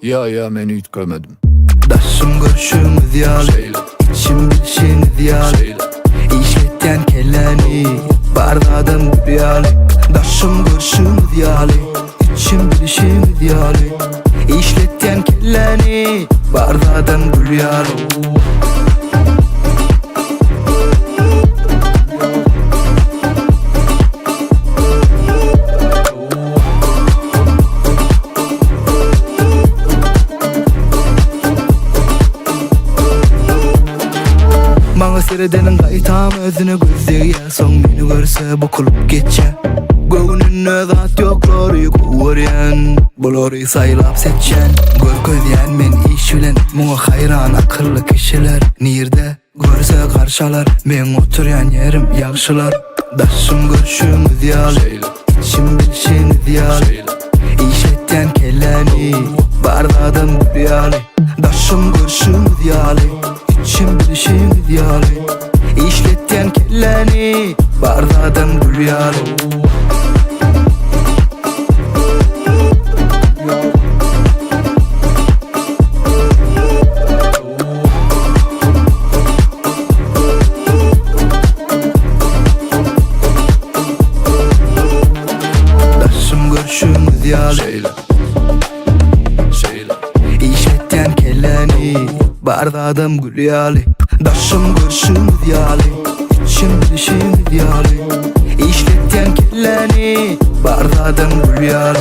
Ya meni hiç görmedim. Daşım görüşümüz yalı, içim bilişiniz yalı. İşletten kelleni, bardadım yalı. Daşım görüşümüz yalı, içim bilişiniz yalı. İşletten kelleni, bardadım yalı. Bana seyredenin qaytam özünü gözleye, son meni görse bokulup geçe. Göğününe zat yokları kovaryan, buları saylap seçen. Gör gözyen men iş bilen, muğa hayran akıllı kişiler. Nirde görse karşalar, men oturyan yerim yaxşılar. Daşım görüşümüz yalı, içim bilişiniz yalı. İşletten kelleni, bardadım yalı. Daşım görüşümüz yalı, İçim bilişiniz yalı. İşletten kelleni, bardadım gül yalı. Daşım görüşümüz yalı, İşletten kelleni, bardadım gül yalı. Daşım görüşümüz yalı, içim bilişiniz yalı. İşletten kelleni, bardadım gül yalı.